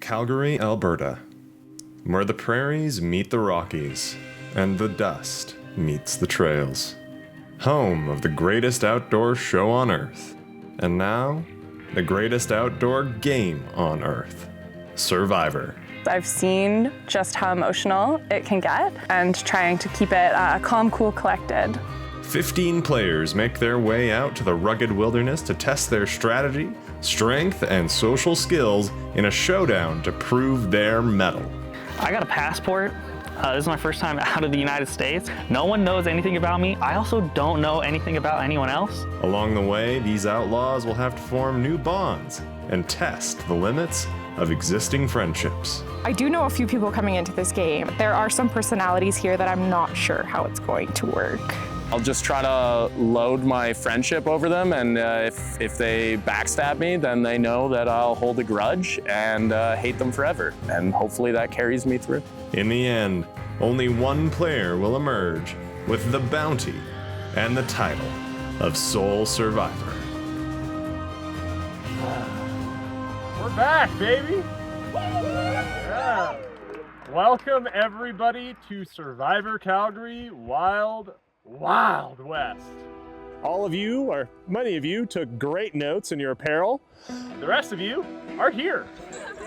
Calgary, Alberta, where the prairies meet the Rockies and the dust meets the trails. Home of the greatest outdoor show on Earth, and now, the greatest outdoor game on Earth, Survivor. I've seen just how emotional it can get and trying to keep it calm, cool, collected. 15 players make their way out to the rugged wilderness to test their strategy, strength, and social skills in a showdown to prove their mettle. I got a passport. This is my first time out of the United States. No one knows anything about me. I also don't know anything about anyone else. Along the way, these outlaws will have to form new bonds and test the limits of existing friendships. I do know a few people coming into this game. There are some personalities here that I'm not sure how it's going to work. I'll just try to load my friendship over them, and if they backstab me, then they know that I'll hold a grudge and hate them forever. And hopefully that carries me through. In the end, only one player will emerge with the bounty and the title of Sole Survivor. We're back, baby! Yeah. Welcome everybody to Survivor Calgary Wild West. All of you, or many of you, took great notes in your apparel. The rest of you are here.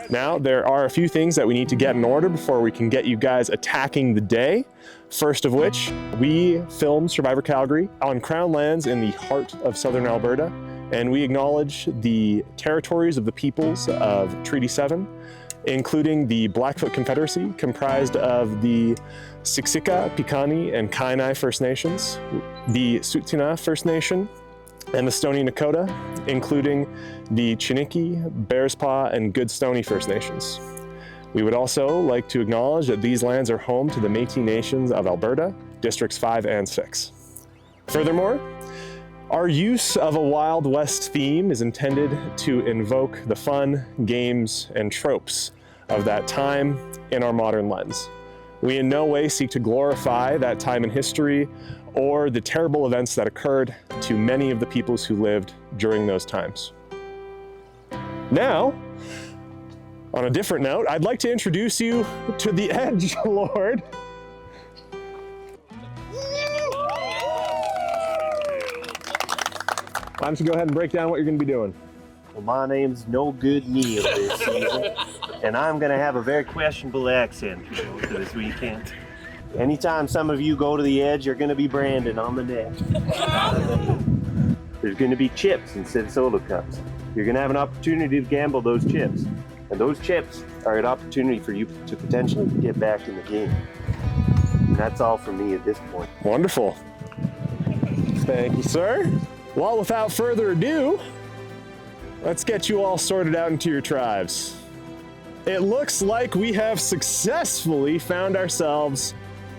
Now, there are a few things that we need to get in order before we can get you guys attacking the day. First of which, we filmed Survivor Calgary on Crown lands in the heart of southern Alberta, and we acknowledge the territories of the peoples of Treaty 7, including the Blackfoot Confederacy, comprised of the Siksika, Piikani, and Kainai First Nations, the Tsuut'ina First Nation, and the Stoney Nakoda, including the Chiniki, Bearspaw, and Goodstoney First Nations. We would also like to acknowledge that these lands are home to the Métis Nations of Alberta, Districts 5 and 6. Furthermore, our use of a Wild West theme is intended to invoke the fun, games, and tropes of that time in our modern lens. We in no way seek to glorify that time in history or the terrible events that occurred to many of the peoples who lived during those times. Now, on a different note, I'd like to introduce you to the Edge Lord. Why don't you go ahead and break down what you're going to be doing? Well, my name's No Good Neil this season, and I'm going to have a very questionable accent for this weekend. Anytime some of you go to the edge, you're going to be branded on the neck. There's going to be chips instead of solo cups. You're going to have an opportunity to gamble those chips, and those chips are an opportunity for you to potentially get back in the game. And that's all from me at this point. Wonderful. Thank you, sir. Well, without further ado, let's get you all sorted out into your tribes. It looks like we have successfully found ourselves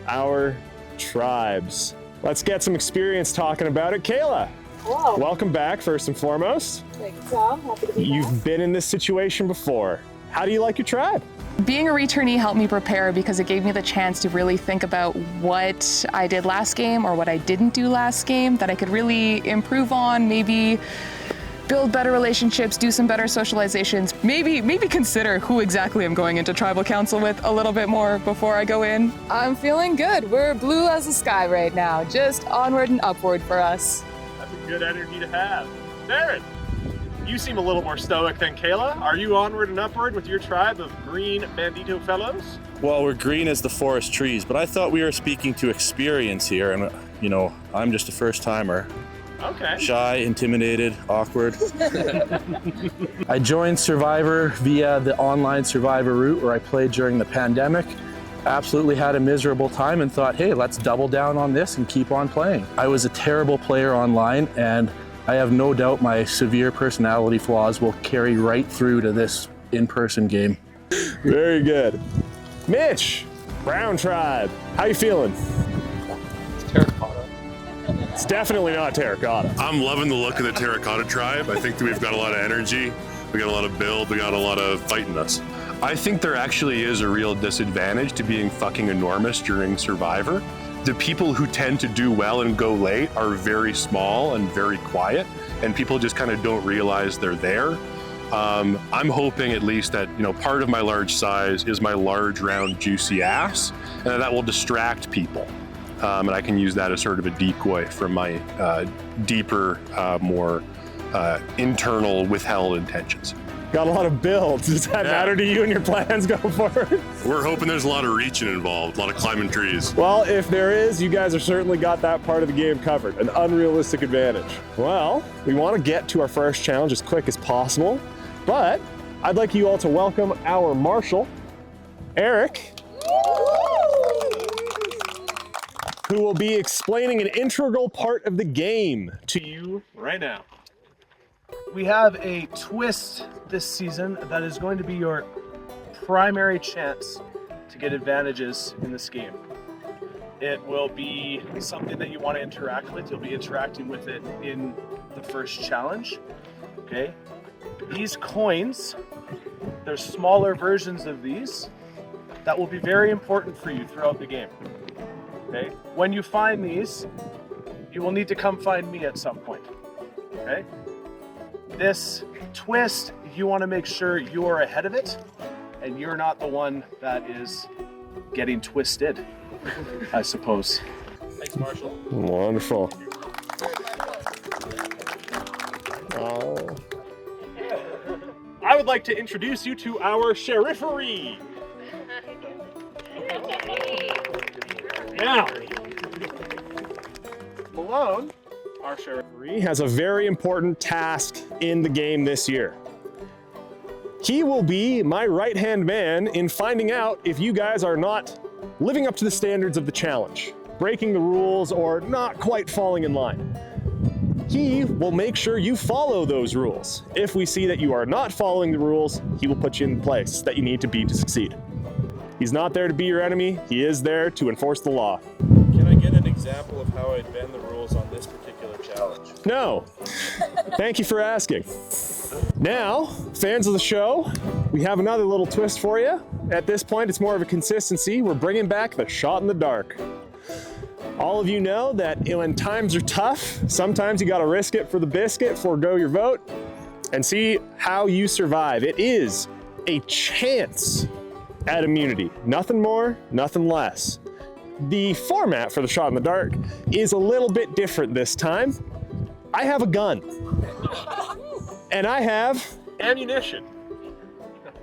our tribes. Let's get some experience talking about it. Kayla, hello. Welcome back, first and foremost. Thanks, Tom. Happy to be back. You've been in this situation before. How do you like your tribe? Being a returnee helped me prepare because it gave me the chance to really think about what I did last game or what I didn't do last game that I could really improve on, maybe build better relationships, do some better socializations, maybe consider who exactly I'm going into tribal council with a little bit more before I go in. I'm feeling good. We're blue as the sky right now. Just onward and upward for us. That's a good energy to have. Darren, you seem a little more stoic than Kayla. Are you onward and upward with your tribe of green bandito fellows? Well, we're green as the forest trees, but I thought we were speaking to experience here, and I'm just a first timer. Okay. Shy, intimidated, awkward. I joined Survivor via the online Survivor route where I played during the pandemic. Absolutely had a miserable time and thought, hey, let's double down on this and keep on playing. I was a terrible player online, and I have no doubt my severe personality flaws will carry right through to this in-person game. Very good. Mitch, Brown Tribe, how you feeling? It's terracotta. It's definitely not terracotta. I'm loving the look of the terracotta tribe. I think that we've got a lot of energy, we got a lot of build, we got a lot of fight in us. I think there actually is a real disadvantage to being fucking enormous during Survivor. The people who tend to do well and go late are very small and very quiet, and people just kind of don't realize they're there. I'm hoping at least that, part of my large size is my large, round, juicy ass, and that will distract people. And I can use that as sort of a decoy from my deeper, more internal withheld intentions. Got a lot of builds. Does that matter to you and your plans going forward? We're hoping there's a lot of reaching involved, a lot of climbing trees. Well, if there is, you guys are certainly got that part of the game covered, an unrealistic advantage. Well, we want to get to our first challenge as quick as possible, but I'd like you all to welcome our marshal, Eric, who will be explaining an integral part of the game to you right now. We have a twist this season that is going to be your primary chance to get advantages in this game. It will be something that you want to interact with. You'll be interacting with it in the first challenge. Okay? These coins, there's smaller versions of these that will be very important for you throughout the game. Okay? When you find these, you will need to come find me at some point. Okay? This twist, you want to make sure you're ahead of it and you're not the one that is getting twisted, I suppose. Thanks, Marshall. Wonderful. I would like to introduce you to our sheriffery. Now, Malone, our sheriffery, has a very important task in the game this year. He will be my right-hand man in finding out if you guys are not living up to the standards of the challenge, breaking the rules, or not quite falling in line. He will make sure you follow those rules. If we see that you are not following the rules, he will put you in place that you need to be to succeed. He's not there to be your enemy, he is there to enforce the law. Can I get an example of how I'd bend the rules on this particular challenge? No. Thank you for asking. Now, fans of the show, we have another little twist for you. At this point, it's more of a consistency. We're bringing back the shot in the dark. All of you know that when times are tough, sometimes you gotta risk it for the biscuit, forego your vote, and see how you survive. It is a chance at immunity. Nothing more, nothing less. The format for the shot in the dark is a little bit different this time. I have a gun. And I have ammunition.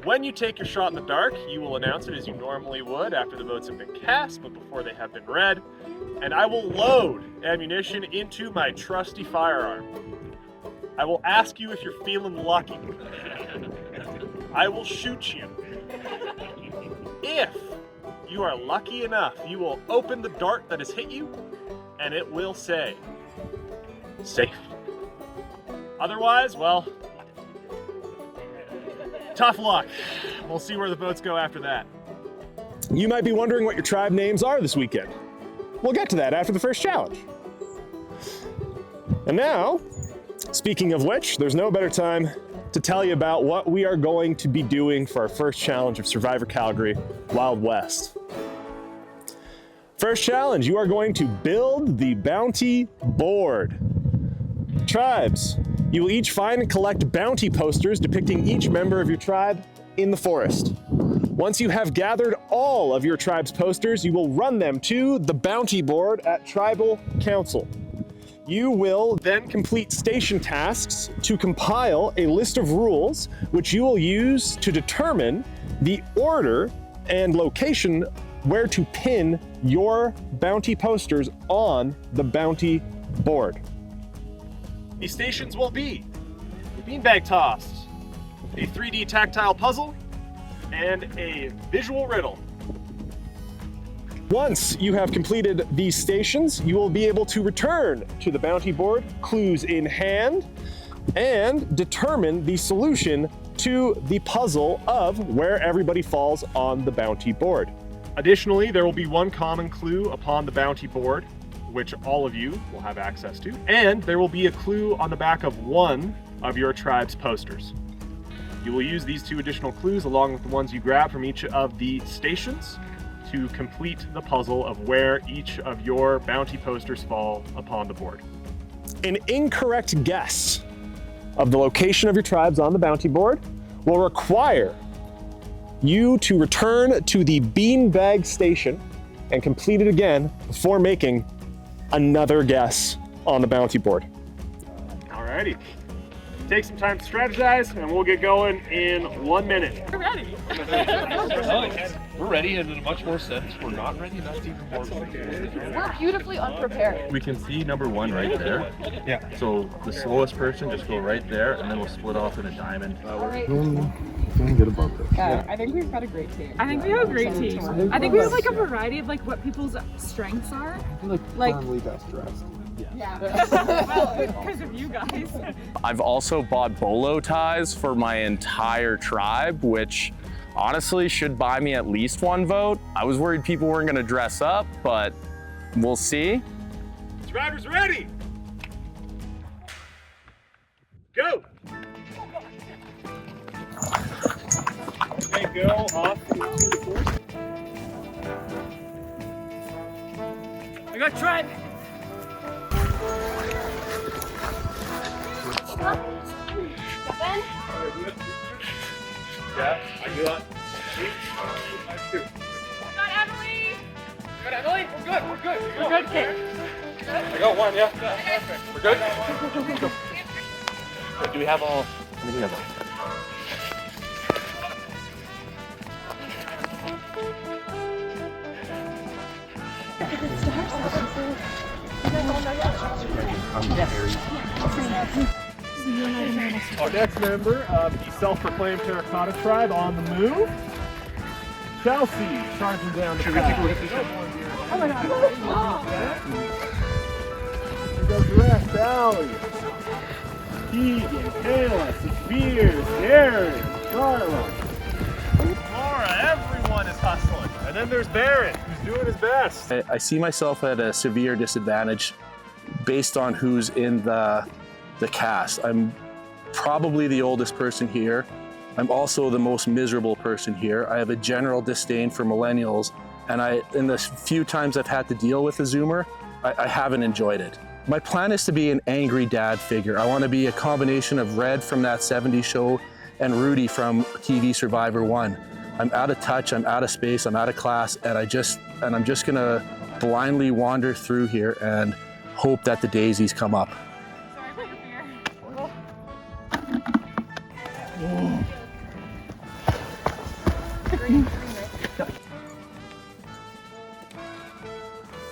When you take your shot in the dark, you will announce it as you normally would after the votes have been cast, but before they have been read. And I will load ammunition into my trusty firearm. I will ask you if you're feeling lucky. I will shoot you. If you are lucky enough, you will open the dart that has hit you, and it will say, safe. Otherwise, well, tough luck. We'll see where the votes go after that. You might be wondering what your tribe names are this weekend. We'll get to that after the first challenge. And now, speaking of which, there's no better time to tell you about what we are going to be doing for our first challenge of Survivor Calgary Wild West. First challenge, you are going to build the bounty board. Tribes, you will each find and collect bounty posters depicting each member of your tribe in the forest. Once you have gathered all of your tribe's posters, you will run them to the bounty board at Tribal Council. You will then complete station tasks to compile a list of rules, which you will use to determine the order and location where to pin your bounty posters on the bounty board. These stations will be a beanbag toss, a 3D tactile puzzle, and a visual riddle. Once you have completed these stations, you will be able to return to the bounty board, clues in hand, and determine the solution to the puzzle of where everybody falls on the bounty board. Additionally, there will be one common clue upon the bounty board, which all of you will have access to, and there will be a clue on the back of one of your tribe's posters. You will use these two additional clues along with the ones you grab from each of the stations to complete the puzzle of where each of your bounty posters fall upon the board. An incorrect guess of the location of your tribes on the bounty board will require you to return to the beanbag station and complete it again before making another guess on the bounty board. Alrighty. Take some time to strategize and we'll get going in 1 minute. We're ready. We're ready, and in a much more sense, we're not ready, that's even more. We're beautifully unprepared. We can see number one right there. Yeah. So the slowest person just go right there, and then we'll split off in a diamond. I think we've got a great team. I think we have a great team. I think we have like a variety of like what people's strengths are. Like firmly best dressed. Yeah. Well, because of you guys. I've also bought bolo ties for my entire tribe, which honestly should buy me at least 1 vote. I was worried people weren't gonna dress up, but we'll see. Survivors ready? Go! Okay, go off to the course. I got tribe. Yeah, I do that. Got Emily. Good, Emily? We're good, we're good. We're good, kid. I got 1, yeah. Perfect. We're good? Do we have all? Let me have all. Our next member of the self-proclaimed terracotta tribe on the move, Chelsea, charging down the path. Oh my God! Here goes the rest, Allie, Keegan, Kayla, Sophia, Darren, Carla, Laura. Everyone is hustling, and then there's Barrett, who's doing his best. I see myself at a severe disadvantage based on who's in the cast. I'm probably the oldest person here. I'm also the most miserable person here. I have a general disdain for millennials, and in the few times I've had to deal with a Zoomer, I haven't enjoyed it. My plan is to be an angry dad figure. I want to be a combination of Red from that 70s show and Rudy from TV Survivor 1. I'm out of touch, I'm out of space, I'm out of class, and I'm just gonna blindly wander through here and hope that the daisies come up.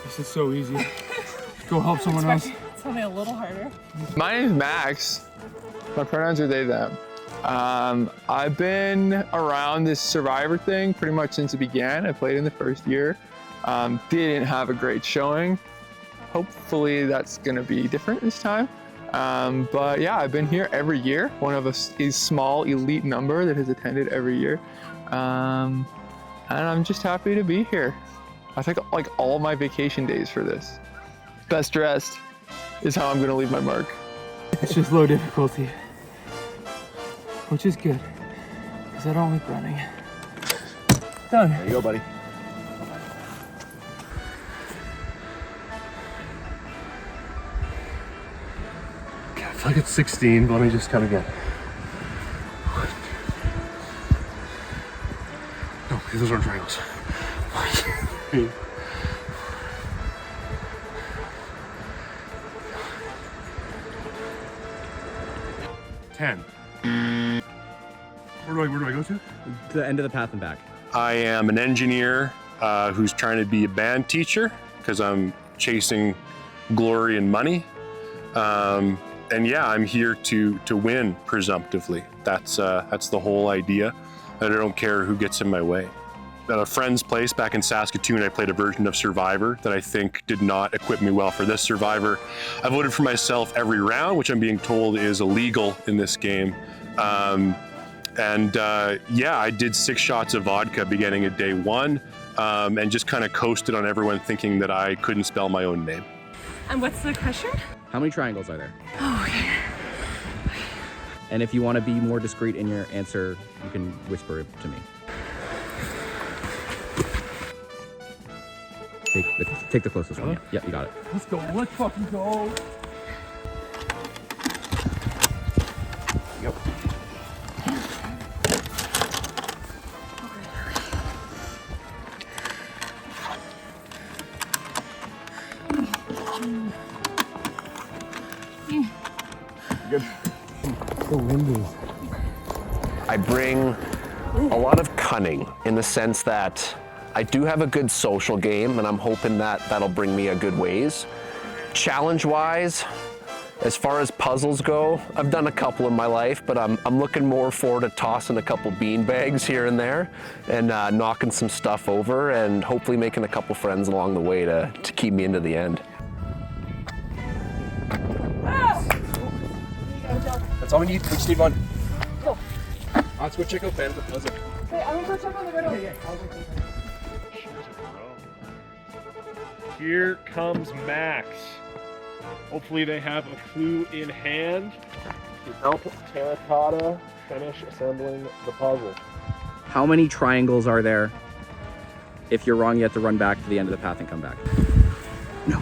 This is so easy. Go help someone else. It's something a little harder. My name is Max. My pronouns are they, them. I've been around this Survivor thing pretty much since it began. I played in the first year. Didn't have a great showing. Hopefully that's gonna be different this time. But yeah, I've been here every year. One of a small elite number that has attended every year. And I'm just happy to be here. I think like all my vacation days for this. Best dressed is how I'm gonna leave my mark. It's just low difficulty, which is good, because I don't like running. Done. There you go, buddy. Okay, I feel like it's 16, but let me just count again. 1, 2. No, those aren't triangles. 1, 2, 3. 10. Where do I go to? The end of the path and back. I am an engineer who's trying to be a band teacher because I'm chasing glory and money. And yeah, I'm here to win presumptively. That's the whole idea. And I don't care who gets in my way. At a friend's place back in Saskatoon, I played a version of Survivor that I think did not equip me well for this Survivor. I voted for myself every round, which I'm being told is illegal in this game. Yeah, I did 6 shots of vodka beginning at day 1 and just kind of coasted on everyone thinking that I couldn't spell my own name. And what's the question? How many triangles are there? Oh, okay. And if you want to be more discreet in your answer, you can whisper it to me. Take the closest one. Yeah, you got it. Let's go. Let's fucking go. I bring a lot of cunning in the sense that I do have a good social game, and I'm hoping that that'll bring me a good ways. Challenge-wise, as far as puzzles go, I've done a couple in my life, but I'm looking more forward to tossing a couple bean bags here and there and knocking some stuff over and hopefully making a couple friends along the way to keep me into the end. That's all we need. We just need one. Go. Let's go check out Ben the puzzle. Hey, I'm gonna go check on the riddle. Here comes Max. Hopefully they have a clue in hand to help Terracotta finish assembling the puzzle. How many triangles are there? If you're wrong, you have to run back to the end of the path and come back. No.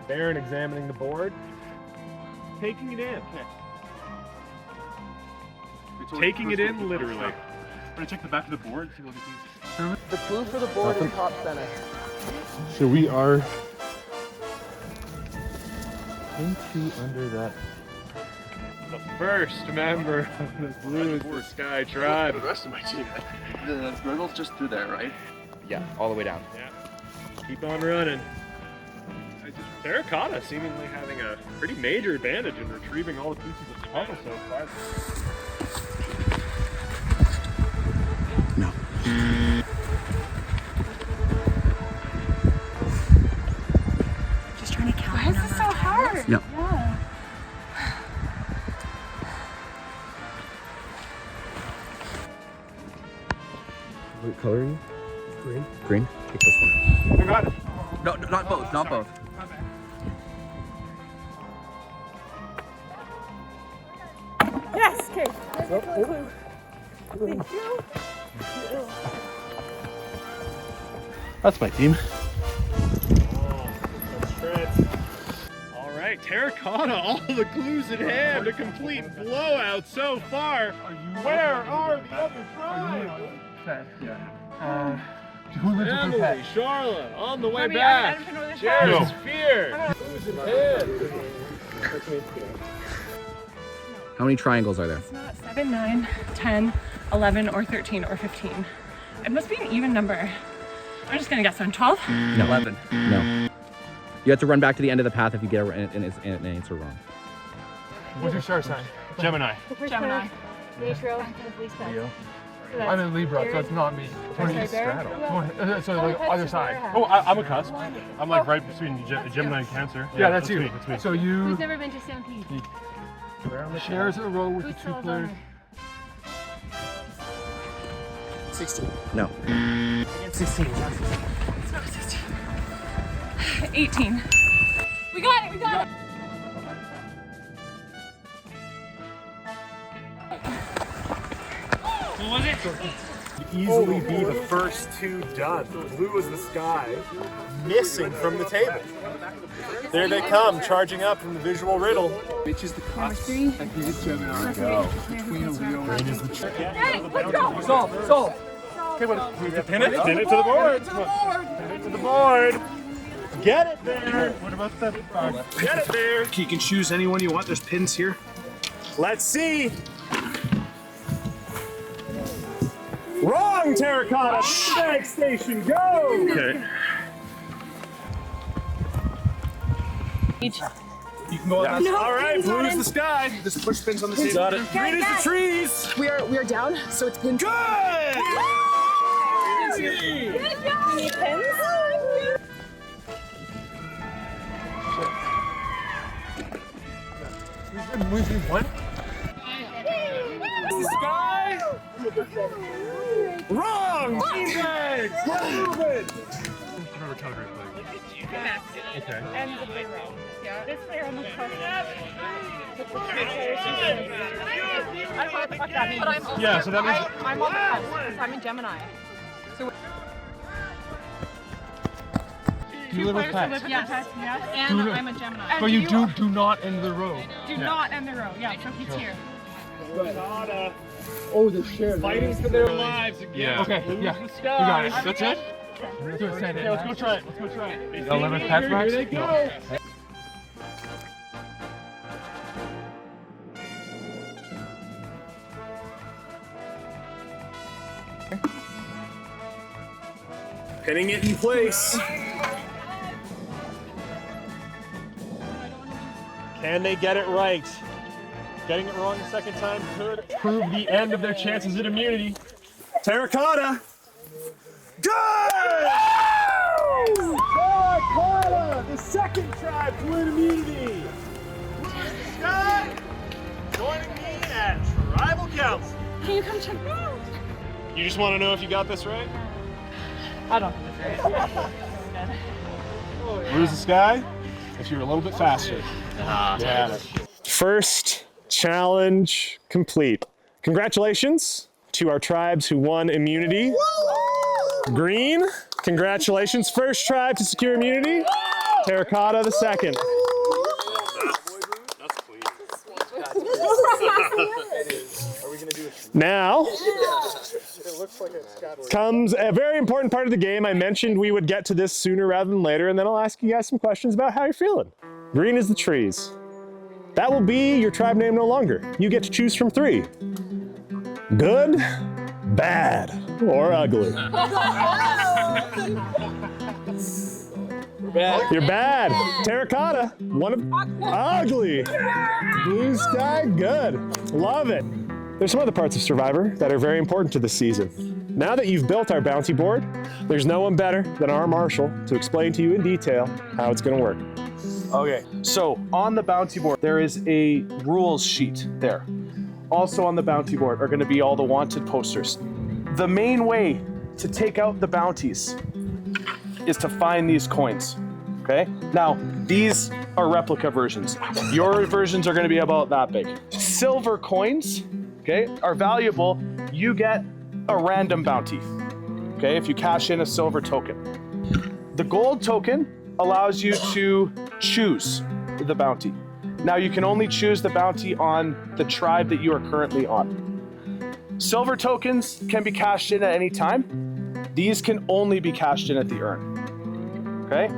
Baron examining the board. Taking it in. Taking it in literally. I'm gonna check the back of the board. See what it is. The clue for the board is top center. So we are into under that. The first member of the Blue is the Sky Tribe. The rest of my team. The riddle's just through there, right? Yeah, all the way down. Yeah. Keep on running. Terracotta seemingly having a pretty major advantage in retrieving all the pieces of the puzzle so far. No. Just trying to count. Why is this so hard? No. Yeah. What color are you? Green. Green? Take this one. I got it. No, not both, not both. Yes, okay. Thank you. That's my team. All right, Terracotta, all the clues in hand. A complete blowout so far. Where are the other tribes? Yeah. Who lives with Emily, pet? Charlotte, on the way I mean, back. I don't know this Jared's house. Fear. Clues in hand. How many triangles are there? It's not 7, 9, 10, 11, or 13, or 15. It must be an even number. I'm just gonna guess on 12. No. 11. No. You have to run back to the end of the path if you get an answer wrong. What's your star sign? Gemini. Gemini. Leo. Leo. I'm in Libra, so it's not me. So like other side. Oh, I'm a cusp. I'm like right between Gemini and Cancer. Yeah, that's you. Me, that's me. So you Who's never been to Stampede? shares a row with the Who's two still players. 16. No. 16. It's not 16. 18. We got it, we got it. What was it? Easily be the first two done. Blue as the sky, missing from the table. There they come, charging up from the visual riddle. Which is the cusp? And who's Gemini? Go. Between a Leo and Let's go. Solve. Okay, what? Pin it to the board. Pin it to the board. Get it there. What about the get it there. You can choose anyone you want. There's pins here. Let's see. Wrong, Terracotta. Bag station, go. Okay. You can go on that. All right, blue's the sky. Just push pins on the table. Got it. Green is the trees. We are down, so it's pinned. Good. Good job. Any pins? Who's one? The sky. Wrong. Beanbags. We're moving. Survivor Calgary playing. Okay. And the big row. Yeah. This player on the cusp. I don't know what the fuck that means. But I'm also, Yeah, so that means I'm on the cusp because I'm a Gemini. So Do you live with pets? yes. And I'm a Gemini. But you do not end the row. Do not end the row. Yeah, so he's here. Oh, the share. Fighting for their lives again. Yeah. Okay, yeah. The You sky. got it. That's it? Okay, let's go try it. Let's go try it. 11 pets, Max? Here they go. Pinning it in place. Can they get it right? Getting it wrong the second time could prove the end of their chances at immunity. Terracotta. Good! Terracotta, the second tribe to win immunity. Sky, joining me at Tribal Council. Can you come check me out? You just want to know if you got this right? I don't think it's right. Where's the Sky? If you were a little bit faster. Yeah. First challenge complete. Congratulations to our tribes who won immunity. Green, congratulations. First tribe to secure immunity. Terracotta, the second. Now comes a very important part of the game. I mentioned we would get to this sooner rather than later, and then I'll ask you guys some questions about how you're feeling. Green is the trees. That will be your tribe name no longer. You get to choose from 3. Good, bad, or ugly. You're bad. Terracotta, one of ugly. Blue Sky, good. Love it. There's some other parts of Survivor that are very important to this season. Now that you've built our bounty board, there's no one better than our marshal to explain to you in detail how it's going to work. Okay, so on the bounty board, there is a rules sheet there. Also on the bounty board are going to be all the wanted posters. The main way to take out the bounties is to find these coins, okay? Now, these are replica versions. Your versions are going to be about that big. Silver coins, okay, are valuable. You get a random bounty, okay, if you cash in a silver token. The gold token allows you to choose the bounty. Now you can only choose the bounty on the tribe that you are currently on. Silver tokens can be cashed in at any time. These can only be cashed in at the urn, okay?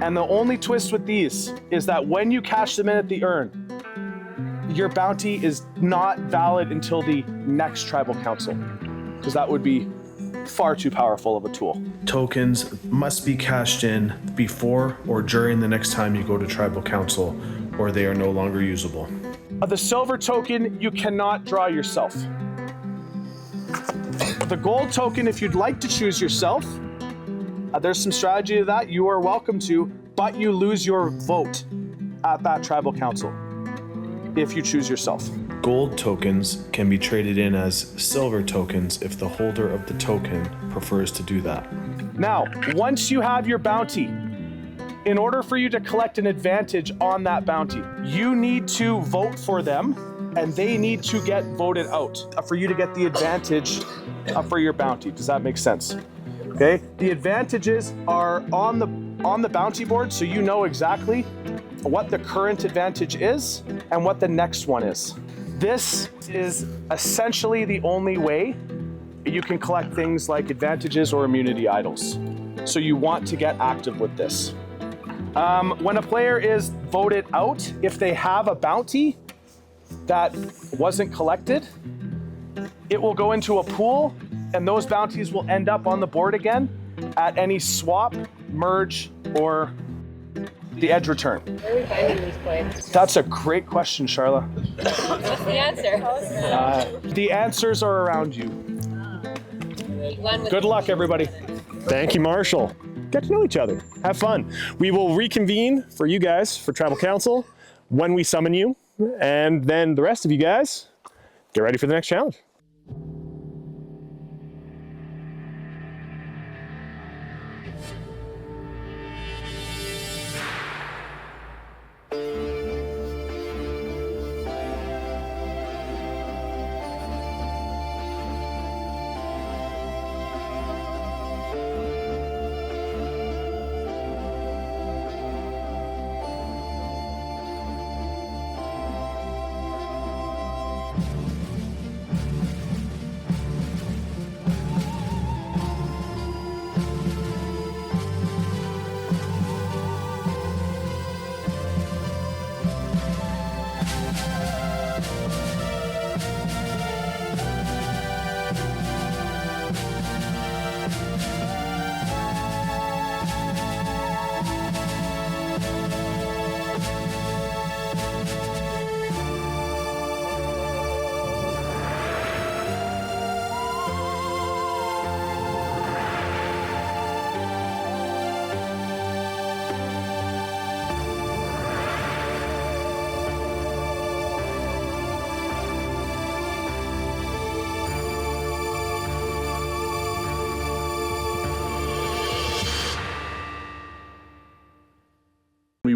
And the only twist with these is that when you cash them in at the urn, your bounty is not valid until the next tribal council, because that would be far too powerful of a tool. Tokens must be cashed in before or during the next time you go to tribal council, or they are no longer usable. The silver token, you cannot draw yourself. The gold token, if you'd like to choose yourself, there's some strategy to that, you are welcome to, but you lose your vote at that tribal council if you choose yourself. Gold tokens can be traded in as silver tokens if the holder of the token prefers to do that. Now, once you have your bounty, in order for you to collect an advantage on that bounty, you need to vote for them and they need to get voted out for you to get the advantage for your bounty. Does that make sense? Okay, the advantages are on the bounty board, so you know exactly what the current advantage is and what the next one is. This is essentially the only way you can collect things like advantages or immunity idols. So you want to get active with this. When a player is voted out, if they have a bounty that wasn't collected, it will go into a pool and those bounties will end up on the board again at any swap, merge, or the edge return. Where are we finding these coins? That's a great question, Charla. What's the answer? The answers are around you. Good luck, everybody. Thank you, Marshall. Get to know each other. Have fun. We will reconvene for you guys for Tribal Council when we summon you, and then the rest of you guys, get ready for the next challenge.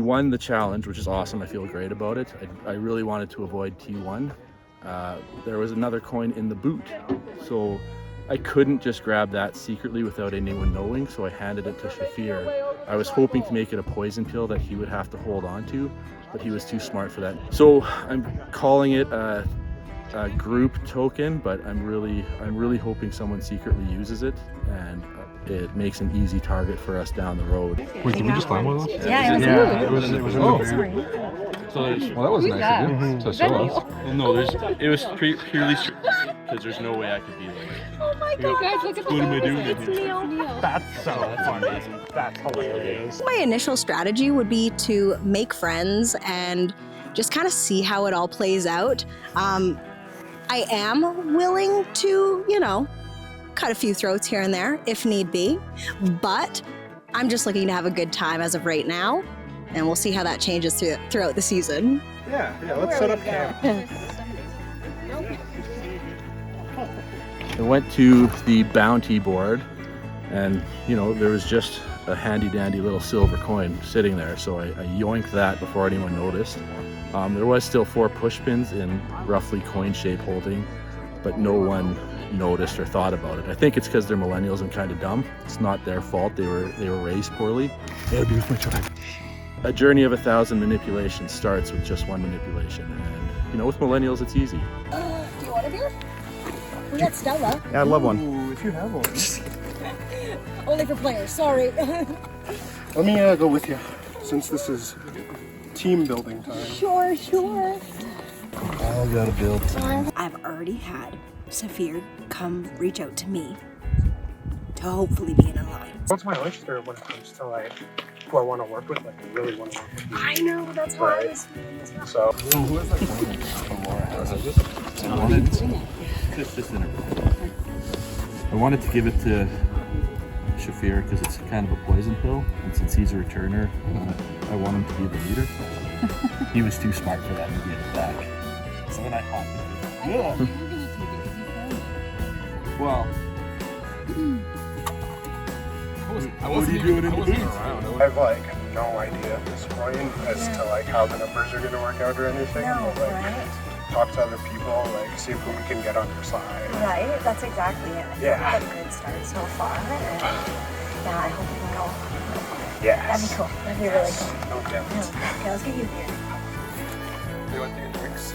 won the challenge, which is awesome. I feel great about it. I really wanted to avoid T1. There was another coin in the boot, so I couldn't just grab that secretly without anyone knowing, so I handed it to Shafir. I was hoping to make it a poison pill that he would have to hold on to, but he was too smart for that. So I'm calling it a group token, but I'm really hoping someone secretly uses it, and it makes an easy target for us down the road. Wait, did we just find one of those? Yeah, it was in the van. So well, that was nice of you to show us. Well, no, it was purely because there's no way I could be like, Oh my god, guys, look at the what am I doing It's here? Neil. That's so funny. That's hilarious. My initial strategy would be to make friends and just kind of see how it all plays out. I am willing to, you know, cut a few throats here and there if need be, but I'm just looking to have a good time as of right now, and we'll see how that changes throughout the season. Yeah, let's set up camp. I went to the bounty board, and you know, there was just a handy dandy little silver coin sitting there, so I yoinked that before anyone noticed. There was still 4 push pins in roughly coin shape holding, but no one noticed or thought about it. I think it's because they're millennials and kind of dumb. It's not their fault. They were raised poorly. A journey of 1,000 manipulations starts with just 1 manipulation, and you know, with millennials, it's easy. Do you want a beer? We got Stella. Yeah, I'd love one. Ooh, if you have one. Only for players, sorry. Let me go with you, since this is team building time. Sure. I gotta build time. I've already had Saphir come reach out to me to hopefully be in a line. What's my oyster when it comes to like who I want to work with? Like I really want to work with. I know, that's how I was feeling as well. So who has I wanted to give it to Shafir because it's kind of a poison pill, and since he's a returner, I want him to be the leader. He was too smart for that and gave it back. So then I hopped it. Yeah. Well, what are you doing in the booth? I have like no idea at this point as to like how the numbers are going to work out or anything. No, but, like, right? talk to other people, like see who we can get on their side. Right, that's exactly it. Yeah. We've had a good start so far, and yeah, I hope we can go. Yes. That'd be cool. That'd be really cool. No doubt. Yeah. Okay, let's get you a beer. You want to get drinks?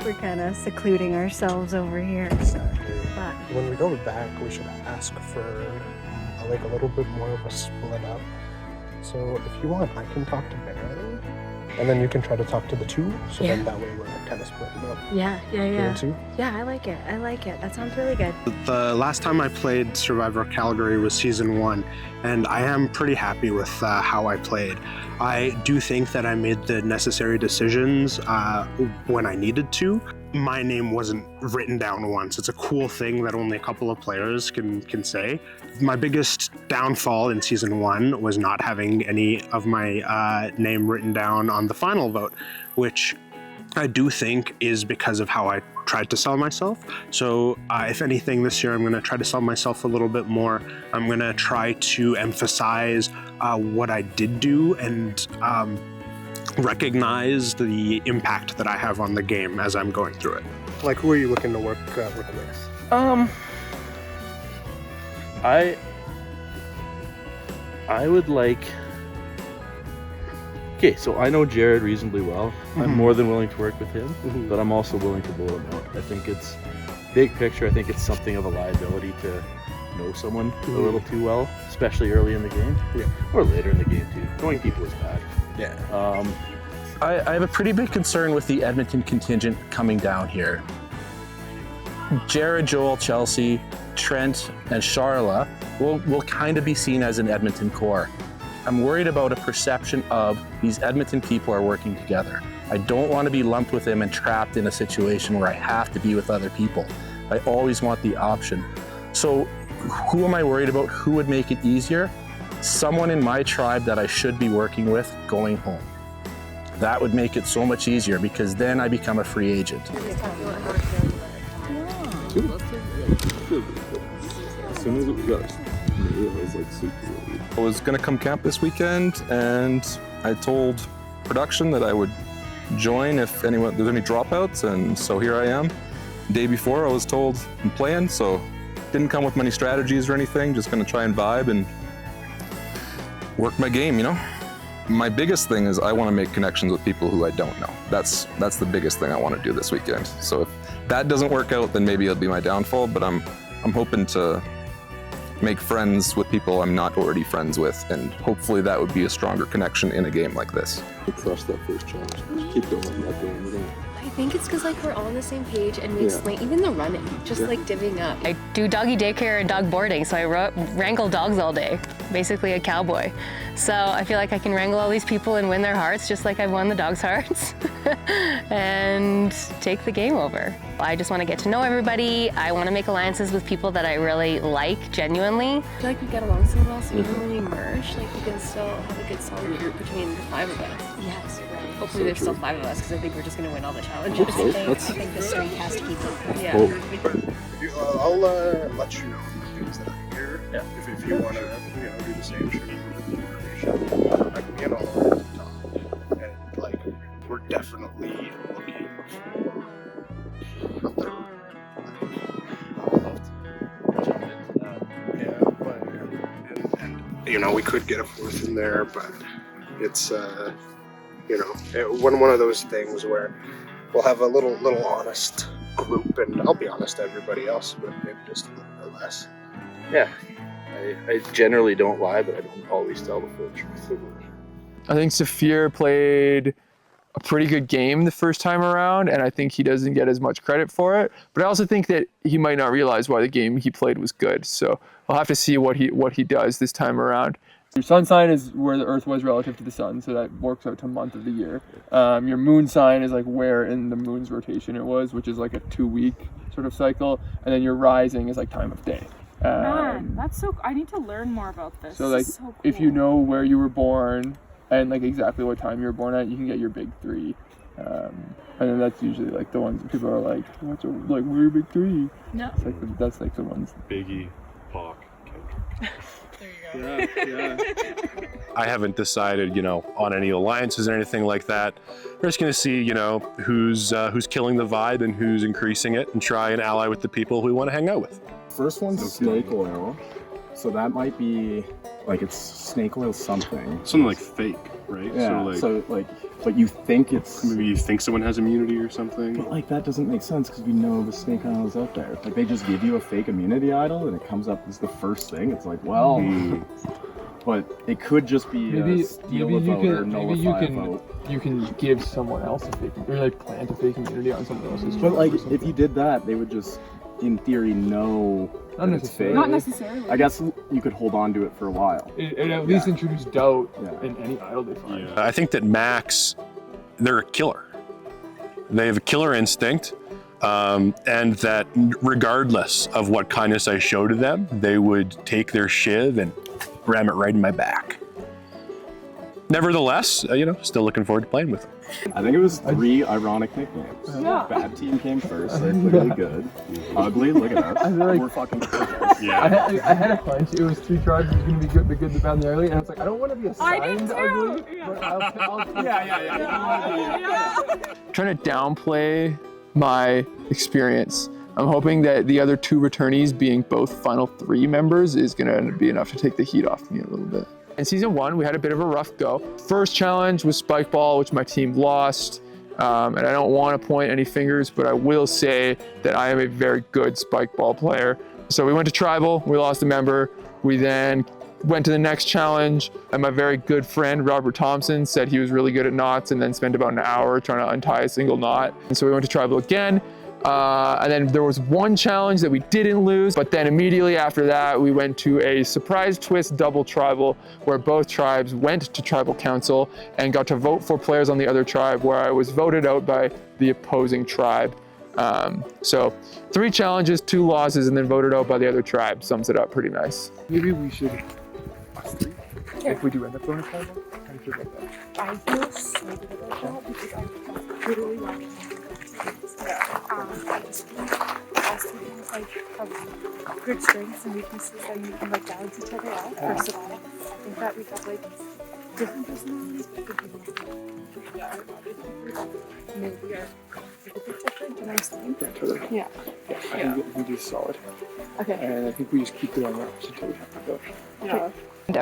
We're kind of secluding ourselves over here. But When we go back, we should ask for like a little bit more of a split up. So if you want, I can talk to Barry, and then you can try to talk to the 2. So then that way we're kind of splitting up. yeah. 2 and 2. Yeah, I like it. That sounds really good. The last time I played Survivor Calgary was season 1, and I am pretty happy with how I played. I do think that I made the necessary decisions when I needed to. My name wasn't written down once. It's a cool thing that only a couple of players can say. My biggest downfall in season 1 was not having any of my name written down on the final vote, which I do think is because of how I tried to sell myself. So if anything this year, I'm going to try to sell myself a little bit more. I'm going to try to emphasize what I did do and recognize the impact that I have on the game as I'm going through it. Like, who are you looking to work with? I would like. Okay, so I know Jared reasonably well. I'm more than willing to work with him, but I'm also willing to blow him out. I think it's big picture. I think it's something of a liability to know someone a little too well, especially early in the game, or later in the game too. Knowing people is bad. Yeah. I have a pretty big concern with the Edmonton contingent coming down here. Jared, Joel, Chelsea, Trent, and Charla will kind of be seen as an Edmonton core. I'm worried about a perception of these Edmonton people are working together. I don't want to be lumped with them and trapped in a situation where I have to be with other people. I always want the option. So who am I worried about? Who would make it easier? Someone in my tribe that I should be working with going home. That would make it so much easier because then I become a free agent. As soon as it goes. me, it was like super early. I was gonna come camp this weekend, and I told production that I would join if there's any dropouts, and so here I am. Day before I was told I'm playing, so didn't come with many strategies or anything, just gonna try and vibe and work my game, you know? My biggest thing is I want to make connections with people who I don't know. That's the biggest thing I want to do this weekend. So if that doesn't work out, then maybe it'll be my downfall, but I'm hoping to make friends with people I'm not already friends with, and hopefully that would be a stronger connection in a game like this. Crush that first challenge. Keep going, keep going. I think it's because like we're all on the same page and we explain even the running, just like divvying up. I do doggy daycare and dog boarding, so I wrangle dogs all day, basically a cowboy. So I feel like I can wrangle all these people and win their hearts, just like I've won the dogs' hearts, and take the game over. I just want to get to know everybody. I want to make alliances with people that I really like, genuinely. I feel like we get along so well, so even when we merge, like we can still have a good solid group between the 5 of us. Yes. Hopefully there's still 5 of us, because I think we're just going to win all the challenges. I think the streak has to keep up. Yeah. I'll let you know the things that I hear. Yeah. If you want to do the same, sure. I can get all the way to the top. And like, we're definitely looking for a third. I'll jump into that. Yeah, but and we could get a 4th in there, but it's one of those things where we'll have a little honest group, and I'll be honest to everybody else, but maybe just a little bit less. Yeah, I generally don't lie, but I don't always tell the full truth. I think Saphir played a pretty good game the first time around, and I think he doesn't get as much credit for it. But I also think that he might not realize why the game he played was good. So I'll have to see what he does this time around. Your sun sign is where the Earth was relative to the sun, so that works out to month of the year. Your moon sign is like where in the moon's rotation it was, which is like a 2-week sort of cycle, and then your rising is like time of day. Man, that's so. I need to learn more about this. So like, this is so cool. if you know where you were born and like exactly what time you were born at, you can get your big 3. And then that's usually like the ones that people are like, "What's like we're your big 3?" No. It's like that's like the ones. Biggie, Pac, Kendrick. Yeah. I haven't decided, on any alliances or anything like that. We're just gonna see, who's killing the vibe and who's increasing it, and try and ally with the people we want to hang out with. First one's snake oil, so that might be like it's snake oil something. Something like fake, right? Yeah. But you think it's maybe you think someone has immunity or something. But like that doesn't make sense because we know the snake oil is out there. Like they just give you a fake immunity idol and it comes up as the first thing. It's like, well, but it could just be steal a vote or nullify a vote. You can give someone else a fake, or like plant a fake immunity on someone else's. But like if you did that, they would just, in theory, know that it's fake. Not necessarily. I guess you could hold on to it for a while. It at least introduce doubt in any idol they find. Yeah. I think that Max, they're a killer. They have a killer instinct, and that regardless of what kindness I show to them, they would take their shiv and ram it right in my back. Nevertheless, still looking forward to playing with them. I think it was 3 ironic nicknames. Yeah. Bad team came first, they're clearly good. Ugly, look at us. We're fucking gorgeous. Yeah. I had a hunch it was 3 tribes, it was going to be good, the good, the bad, and the ugly, and I was like, I don't want to be assigned ugly, but I'll Yeah. Trying to downplay my experience. I'm hoping that the other 2 returnees, being both final 3 members, is going to be enough to take the heat off me a little bit. In season 1, we had a bit of a rough go. First challenge was spike ball, which my team lost. And I don't want to point any fingers, but I will say that I am a very good spike ball player. So we went to tribal, we lost a member. We then went to the next challenge, and my very good friend, Robert Thompson, said he was really good at knots, and then spent about an hour trying to untie a single knot. And so we went to tribal again. And then there was one challenge that we didn't lose, but then immediately after that, we went to a surprise twist double tribal where both tribes went to tribal council and got to vote for players on the other tribe, where I was voted out by the opposing tribe. So 3 challenges, 2 losses, and then voted out by the other tribe. Sums it up pretty nice. Maybe we should, us 3, if we do end up going to tribal, how do you feel about that? I feel so good about that because I literally watched. I just feel ask you things like good strengths and weaknesses and you can like balance each other out. First of all, I think that we have like different personalities, but good people. Maybe are a bit different, you know what I'm saying? Yeah, totally. Yeah. I think we do solid. Okay. And I think we just keep doing that until we have to go. Yeah.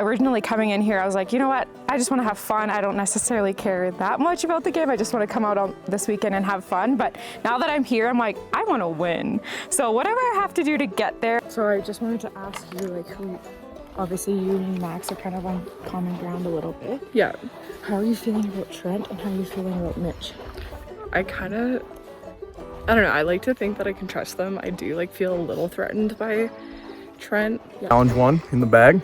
Originally coming in here, I was like, you know what? I just want to have fun. I don't necessarily care that much about the game. I just want to come out on this weekend and have fun. But now that I'm here, I'm like, I want to win. So whatever I have to do to get there. So I just wanted to ask you, like, who, obviously you and Max are kind of on common ground a little bit. Yeah. How are you feeling about Trent and how are you feeling about Mitch? I don't know, I like to think that I can trust them. I do like feel a little threatened by Trent. Yeah. Challenge 1 in the bag.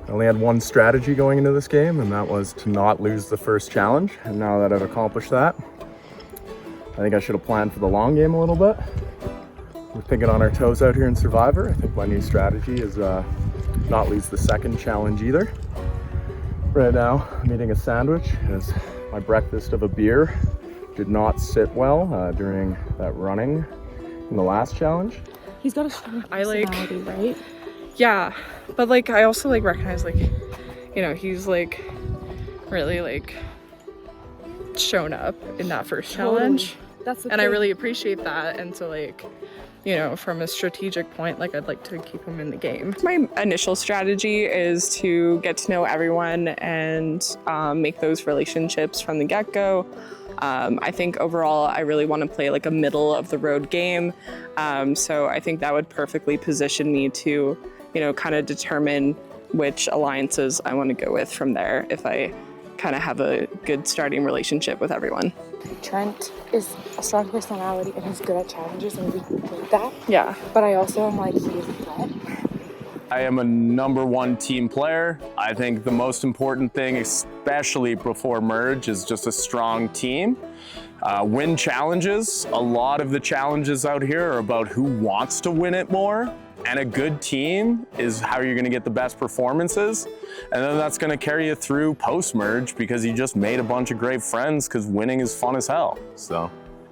I only had one strategy going into this game, and that was to not lose the first challenge. And now that I've accomplished that, I think I should have planned for the long game a little bit. We're thinking on our toes out here in Survivor. I think my new strategy is not lose the second challenge either. Right now, I'm eating a sandwich as my breakfast of a beer did not sit well during that running in the last challenge. He's got a strong personality, right? Yeah, but like I also like recognize like, you know, he's like really like shown up in that first challenge. That's the and I thing. really appreciate that. And so like, you know, from a strategic point, like I'd like to keep him in the game. My initial strategy is to get to know everyone and make those relationships from the get-go. I think overall I really want to play like a middle of the road game. So I think that would perfectly position me to, you know, kind of determine which alliances I want to go with from there if I kind of have a good starting relationship with everyone. Trent is a strong personality and he's good at challenges and we need that. Yeah. But I also am like, he is a threat. I am a #1 team player. I think the most important thing, especially before merge, is just a strong team. Win challenges. A lot of the challenges out here are about who wants to win it more. And a good team is how you're gonna get the best performances. And then that's gonna carry you through post-merge because you just made a bunch of great friends because winning is fun as hell, so.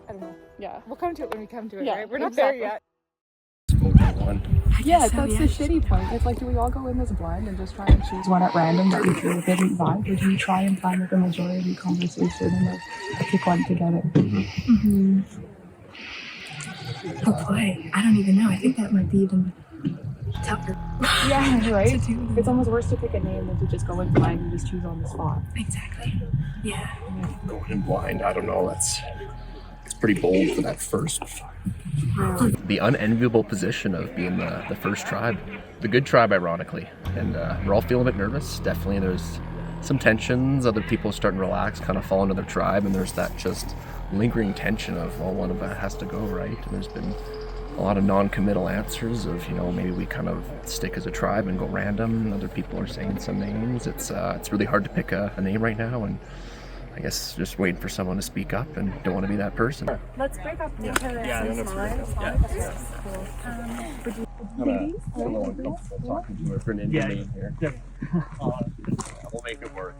I don't know. Yeah, we'll come to it when we come to it, Yeah, right? We're not there yet. Yeah, that's the shitty point. It's like, do we all go in this blind and just try and choose one at random that we feel didn't vibe, or do we try and find like a majority conversation and like pick one together? Mm-hmm. Oh boy, I don't even know. I think that might be even tougher. Yeah, right? It's almost worse to pick a name than to just go in blind and just choose on the spot. Exactly. Yeah. Going in blind, I don't know, it's pretty bold for that first. The unenviable position of being the first tribe. The good tribe, ironically. And we're all feeling a bit nervous. Definitely there's some tensions. Other people are starting to relax, kind of fall into their tribe. And there's that just lingering tension of, well, one of that has to go, right? And there's been a lot of non-committal answers of, you know, maybe we kind of stick as a tribe and go random. And other people are saying some names. It's really hard to pick a name right now. And I guess just waiting for someone to speak up and don't want to be that person. Let's break up into some smaller. Would you I'm a little uncomfortable talking to her for an Indian here. We'll make it work.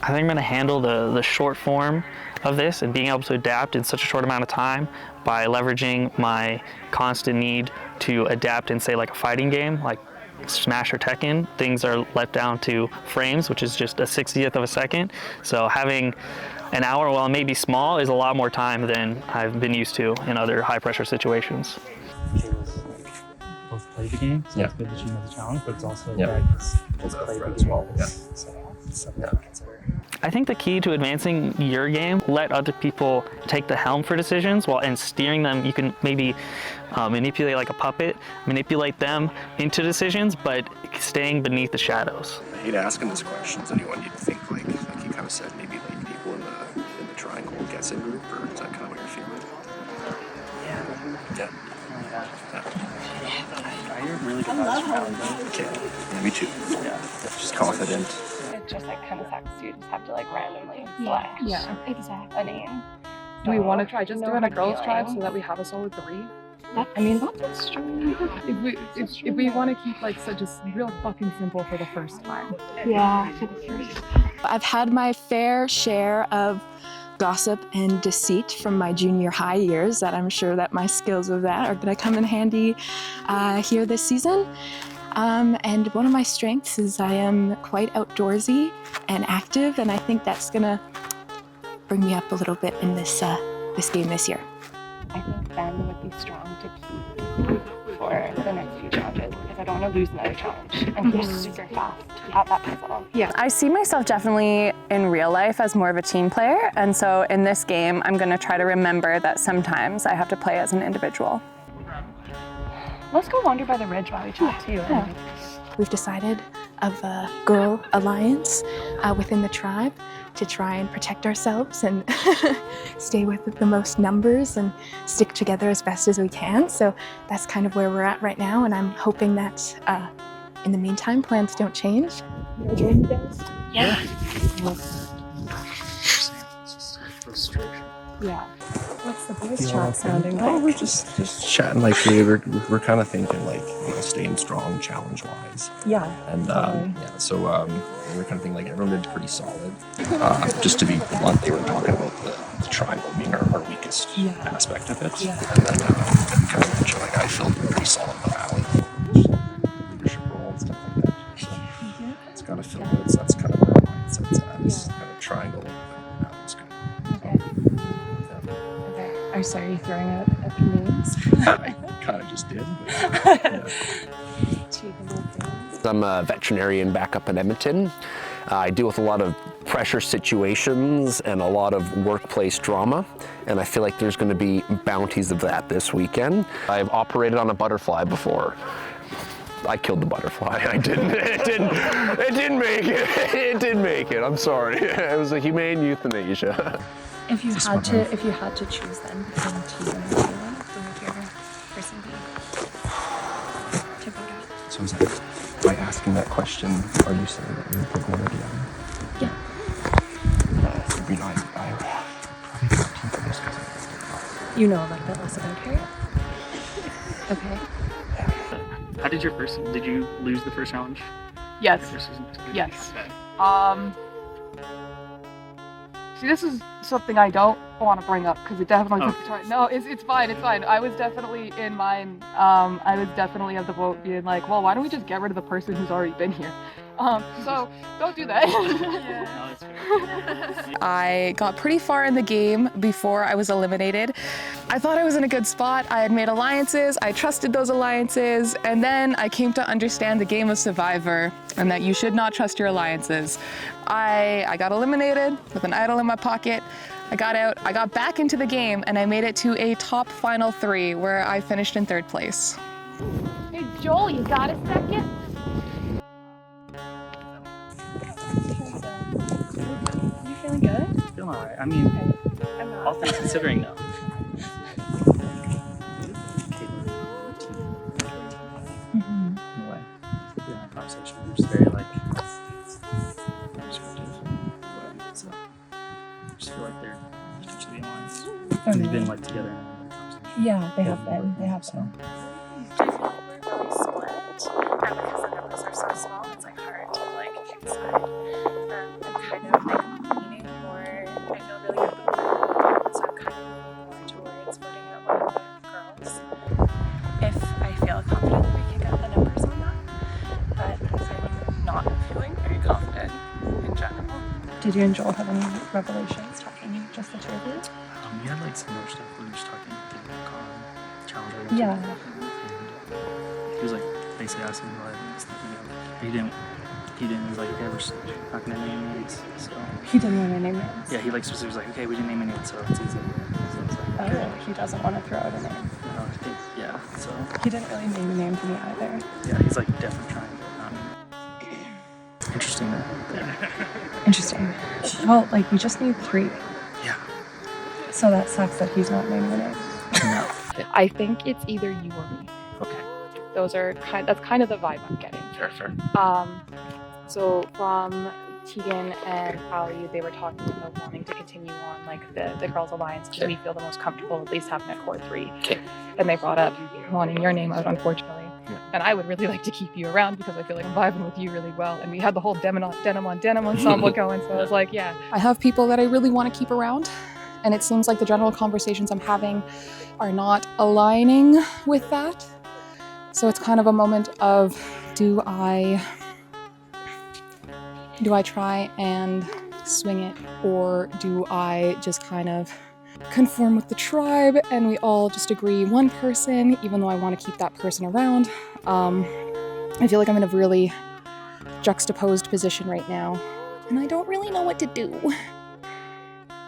I think I'm going to handle the short form of this and being able to adapt in such a short amount of time by leveraging my constant need to adapt in, say, like a fighting game, like Smash or Tekken. Things are let down to frames, which is just a 60th of a second. So having an hour, while it may be small, is a lot more time than I've been used to in other high-pressure situations. Both play the game, so Yeah. it's good that you know the challenge, but it's also Yeah. right, it's play the as well. game. Yeah. So it's something to consider. I think the key to advancing your game, let other people take the helm for decisions, while in steering them, you can maybe manipulate like a puppet, manipulate them into decisions, but staying beneath the shadows. I hate asking these questions. Anyone you'd think like you kind of said, maybe like people in the triangle guessing group, or is that kind of what you're feeling? Yeah. I hear really good vibes from Calgary. Okay. Yeah, me too. Yeah. Just confident. It just like kind of sucks. You just have to like randomly select a name. Do we want to try just No doing a hard girls' tribe so feelings. that we have a solid 3? I mean, that's extreme. If we want to keep like such just real fucking simple for the first time. Yeah, for the first. I've had my fair share of gossip and deceit from my junior high years that I'm sure that my skills of that are going to come in handy here this season. And one of my strengths is I am quite outdoorsy and active, and I think that's going to bring me up a little bit in this game this year. I think Ben would be strong to keep for the next few challenges because I don't want to lose another challenge. And he's super fast at that puzzle. Yeah, I see myself definitely in real life as more of a team player, and so in this game I'm going to try to remember that sometimes I have to play as an individual. Let's go wander by the ridge while we chat too. Yeah. We've decided of a girl alliance within the tribe to try and protect ourselves and stay with the most numbers and stick together as best as we can. So that's kind of where we're at right now, and I'm hoping that in the meantime plans don't change. Yeah. Yeah. What's the voice chat sounding Oh, like? we're just chatting like we're kind of thinking like, you know, staying strong challenge wise. Yeah. And yeah, so we're kind of thinking like everyone did pretty solid. Just to be blunt, they were talking about the tribe being our weakest aspect of it. Yeah. And then kind of mentioned like I felt pretty solid in the valley, leadership role and stuff like that. So it's kind of feel good. So that's kind of where our mindset's at. It's kind of triangle. I'm sorry, you throwing out names? I kind of just did. But, yeah. I'm a veterinarian back up in Edmonton. I deal with a lot of pressure situations and a lot of workplace drama, and I feel like there's going to be bounties of that this weekend. I've operated on a butterfly before. I killed the butterfly. I didn't. It didn't make it. It didn't make it. I'm sorry. It was a humane euthanasia. If you had to choose then between Tegan and Taylor, who would your person be to vote out? So is that, by asking that question, are you saying that you would pick one or the other? Yeah. Sabrina, I probably pick Tegan just because You know a little bit less about her. Okay. How did did you lose the first challenge? Yes. The first season? Yes. Okay. See, this is something I don't want to bring up because it definitely took the time. No, it's fine, it's fine. I was definitely in mine. I was definitely of the vote being like, well, why don't we just get rid of the person who's already been here? So don't do that. I got pretty far in the game before I was eliminated. I thought I was in a good spot. I had made alliances, I trusted those alliances, and then I came to understand the game of Survivor and that you should not trust your alliances. I got eliminated with an idol in my pocket. I got out, I got back into the game, and I made it to a top final 3 where I finished in 3rd place. Hey Joel, you got a second? You feeling good? Feeling alright. I mean, I'm not. all things considering though. In a way. Yeah, conversation. We're just very like descriptive. So I just feel like they're potentially alliance. And they've been like together in a conversation. Yeah, they have been. They have been. I feel like we're really split, and because the numbers are so small, it's like hard to like decide. I'm kind of like leaning more. I feel really good about that, so I'm kind of leaning more towards voting out one of the girls. If I feel confident, we can get the numbers on that. But I'm not feeling very confident in general. Did you and Joel have any revelations talking just the two of you? We had like some more stuff. We were just talking about the challenge. Yeah. He was like basically asking what I was thinking of. He didn't. He was like, okay, we're just not gonna name names. So He didn't want to name names. yeah, he like specifically was like, okay, we didn't name any, so it's easy. So it's like, Oh, he doesn't want to throw out a name. yeah. So He didn't really name a name to me either. yeah, he's like definitely trying. But, interesting there. Interesting. Well, like we just need 3. Yeah. So that sucks that he's not naming a name. No. I think it's either you or me. Okay. That's kind of the vibe I'm getting. Sure. So from Tegan and Ali, they were talking about wanting to continue on like the Girls Alliance because we feel the most comfortable at least having a core 3. Okay. And they brought up wanting your name out, unfortunately. And I would really like to keep you around because I feel like I'm vibing with you really well. And we had the whole denim on denim ensemble going. So I was like, yeah. I have people that I really want to keep around. And it seems like the general conversations I'm having are not aligning with that. So it's kind of a moment of, do I try and swing it, or do I just kind of conform with the tribe and we all just agree one person, even though I want to keep that person around? I feel like I'm in a really juxtaposed position right now, and I don't really know what to do.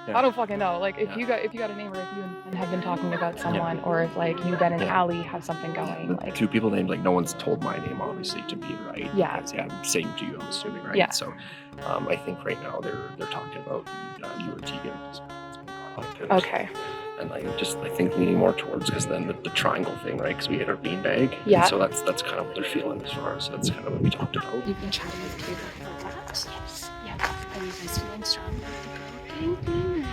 I don't fucking know. Like, if you got a name, or if you and have been talking about someone, or if like you, Ben, and Allie have something going, like 2 people named, like no one's told my name obviously to be, right? Yeah. Because, same to you, I'm assuming, right? Yeah. So, I think right now they're talking about you or Tegan. Okay. And I think leaning more towards, because then the triangle thing, right? Because we hit our beanbag. Yeah. And so that's kind of what they're feeling as far as, that's kind of what we talked about. You've been chatting with Kate about that? Yes. Yeah. Are you guys feeling strong about the girl thing?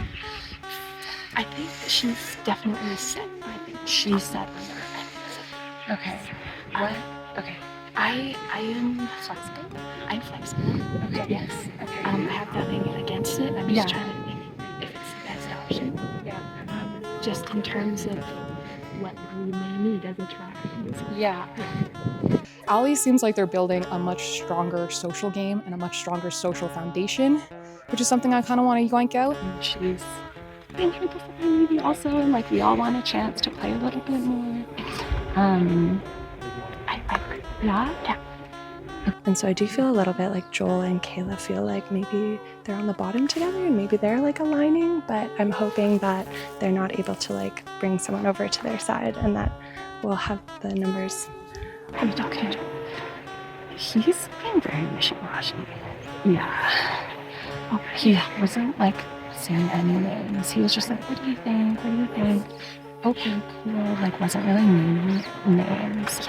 I think she's definitely set. I think she's set on her. Okay. What? Okay. I am flexible. I'm flexible. Okay. Yes. Okay. I have nothing against it. I'm just trying to think if it's the best option. Yeah. Just in terms of what we may need as a tribe. Yeah. Allie seems like they're building a much stronger social game and a much stronger social foundation, which is something I kind of want to yoink out. She's been here before, maybe also, and like we all want a chance to play a little bit more. Yeah. And so I do feel a little bit like Joel and Kayla feel like maybe they're on the bottom together and maybe they're like aligning, but I'm hoping that they're not able to like bring someone over to their side and that we'll have the numbers. Have you talked to Joel? He's being very wishy-washy. Yeah. Oh, he wasn't like saying any names. He was just like, what do you think? What do you think? Okay, cool. Like, wasn't really naming names.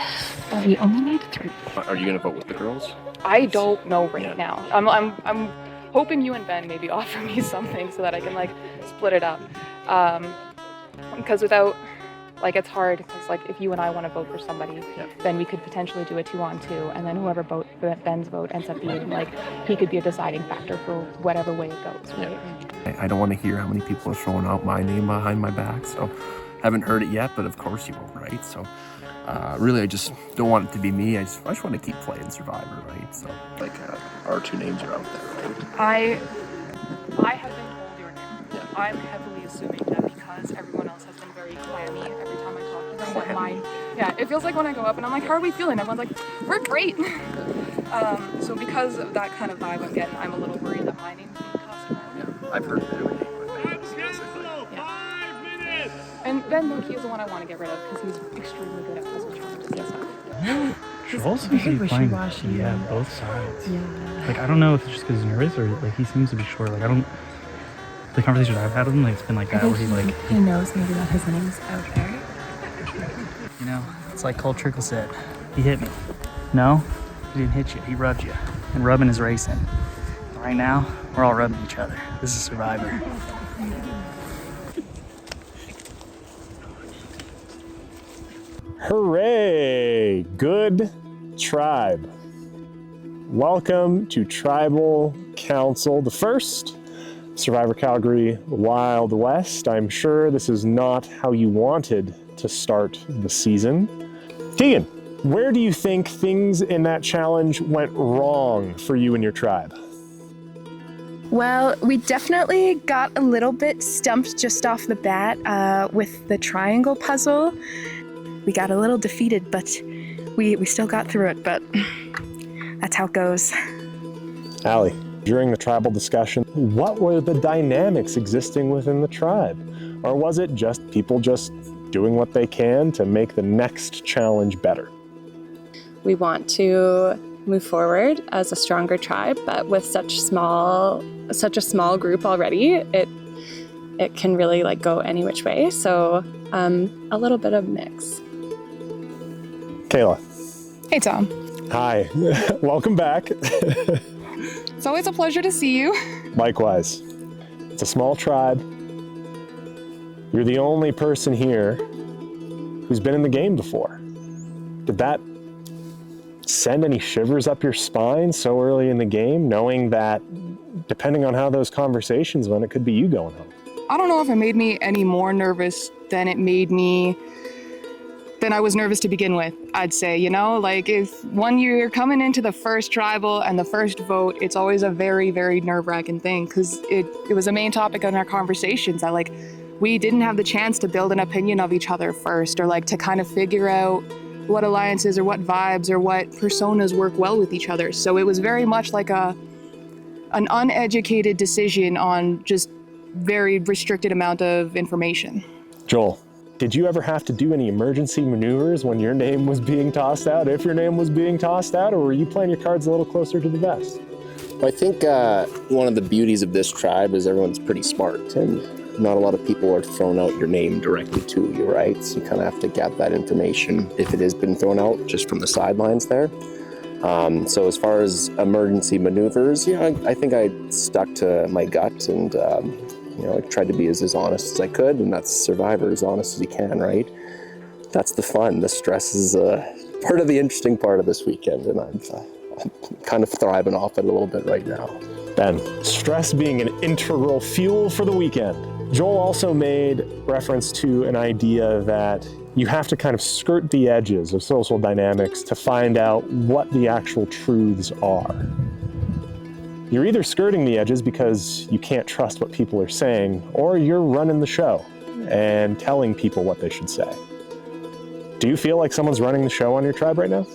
But we only made 3. Are you going to vote with the girls? I don't know right now. I'm hoping you and Ben maybe offer me something so that I can like split it up. Because without, like, it's hard because like if you and I want to vote for somebody, then we could potentially do a 2-on-2, and then whoever Ben's vote ends up being like, he could be a deciding factor for whatever way it goes. Right? I don't want to hear how many people are throwing out my name behind my back, so haven't heard it yet, but of course you won't, right? So really, I just don't want it to be me. I just want to keep playing Survivor, right? So like our 2 names are out there, right? I have been told your name. Yeah. I'm heavily assuming that because everyone else has been very clammy every time I talk to them, that mine. Yeah, it feels like when I go up and I'm like, how are we feeling? Everyone's like, we're great. So because of that kind of vibe I'm getting, I'm a little worried that my name's being tossed around. Yeah, I've heard every name. And Ben Loki is the one I want to get rid of because he's extremely good at puzzle challenges and stuff. Joel seems to be playing both sides. Yeah. Like, I don't know if it's just because he's nervous or like he seems to be short. Like, I don't. The conversations I've had with him, like, it's been like that where he's like. He knows maybe that his name's out there. You know, it's like Cole Trickle said. He hit me. No, he didn't hit you. He rubbed you. And rubbing is racing. Right now, we're all rubbing each other. This is Survivor. Hooray! Good tribe. Welcome to Tribal Council, the first Survivor Calgary Wild West. I'm sure this is not how you wanted to start the season. Tegan, where do you think things in that challenge went wrong for you and your tribe? Well, we definitely got a little bit stumped just off the bat with the triangle puzzle. We got a little defeated, but we still got through it, but that's how it goes. Allie, during the tribal discussion, what were the dynamics existing within the tribe? Or was it just people just doing what they can to make the next challenge better? We want to move forward as a stronger tribe, but with such a small group already, it can really like go any which way. So a little bit of mix. Kayla. Hey, Tom. Hi. Welcome back. It's always a pleasure to see you. Likewise. It's a small tribe. You're the only person here who's been in the game before. Did that send any shivers up your spine so early in the game, knowing that depending on how those conversations went, it could be you going home? I don't know if it made me any more nervous than I was nervous to begin with, I'd say, you know? Like, if when you're coming into the first tribal and the first vote, it's always a very, very nerve-wracking thing, because it was a main topic in our conversations that, like, we didn't have the chance to build an opinion of each other first, or like to kind of figure out what alliances or what vibes or what personas work well with each other. So it was very much like an uneducated decision on just very restricted amount of information. Joel, did you ever have to do any emergency maneuvers when your name was being tossed out, if your name was being tossed out, or were you playing your cards a little closer to the vest? I think one of the beauties of this tribe is everyone's pretty smart, and not a lot of people are throwing out your name directly to you, right? So you kind of have to get that information if it has been thrown out just from the sidelines there. So as far as emergency maneuvers, yeah, I think I stuck to my gut and I tried to be as honest as I could, and that's Survivor, as honest as you can, right? That's the fun. The stress is part of the interesting part of this weekend, and I'm kind of thriving off it a little bit right now. Ben, stress being an integral fuel for the weekend. Joel also made reference to an idea that you have to kind of skirt the edges of social dynamics to find out what the actual truths are. You're either skirting the edges because you can't trust what people are saying, or you're running the show and telling people what they should say. Do you feel like someone's running the show on your tribe right now?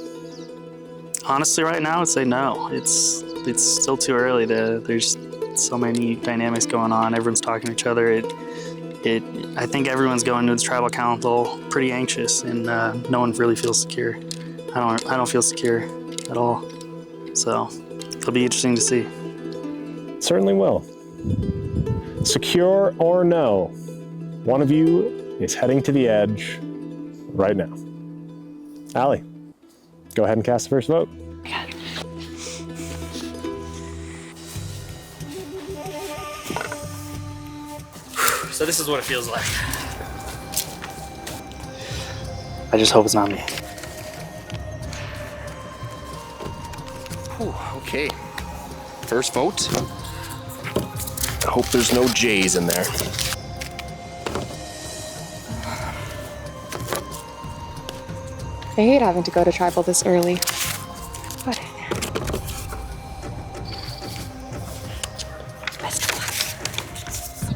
Honestly, right now, I'd say no. It's still too early. There's so many dynamics going on. Everyone's talking to each other. I think everyone's going to the tribal council pretty anxious, and no one really feels secure. I don't feel secure at all. So it'll be interesting to see. Certainly will. Secure or no, one of you is heading to the edge right now. Allie, go ahead and cast the first vote. So this is what it feels like. I just hope it's not me. Whew, okay. First vote. I hope there's no J's in there. I hate having to go to tribal this early. But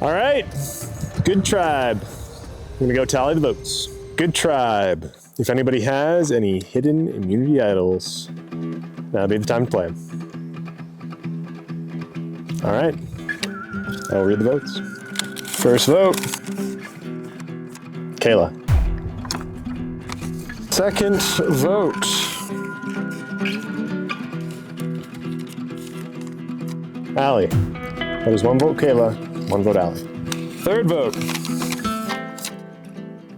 All right, good tribe. I'm gonna go tally the votes. Good tribe. If anybody has any hidden immunity idols, that'll be the time to play them. All right, I'll read the votes. First vote, Kayla. Second vote, Allie. That is one vote Kayla, one vote Allie. Third vote,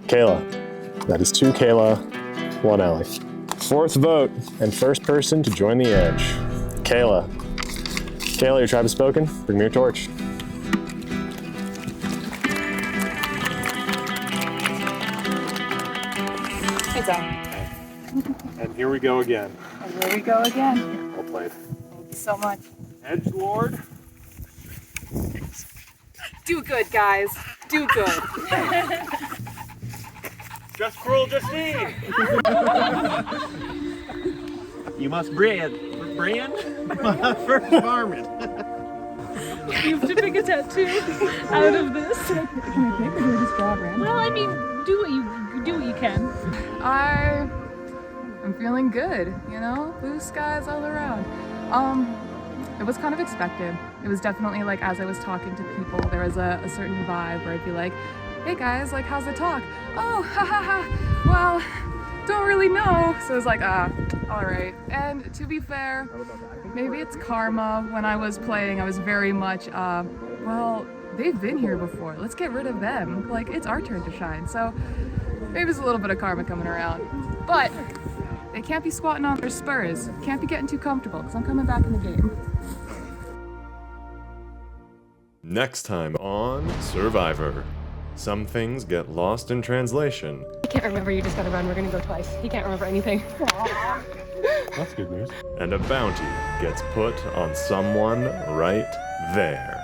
Kayla. That is two Kayla, one Allie. Fourth vote, and first person to join the edge, Kayla. Kayla, your tribe has spoken. Bring me your torch. Hey, Tom. And here we go again. And here we go again. Well played. Thank you so much. Edgelord. Do good, guys. Do good. Just cruel Justine. You must brand first farming. You have to pick a tattoo out of this. Can I pick or do I just draw random? Well, I mean, do what you can. I'm feeling good, you know? Blue skies all around. It was kind of expected. It was definitely like, as I was talking to people, there was a certain vibe where I'd be like, hey guys, like, how's the talk? Oh, ha ha ha, well, don't really know. So it was like, all right. And to be fair, maybe it's karma. When I was playing, I was very much, well, they've been here before. Let's get rid of them. Like, it's our turn to shine. So maybe it's a little bit of karma coming around. But they can't be squatting on their spurs. Can't be getting too comfortable, because I'm coming back in the game. Next time on Survivor. Some things get lost in translation. I can't remember, you just gotta run, we're gonna go twice. He can't remember anything. That's good news. And a bounty gets put on someone right there.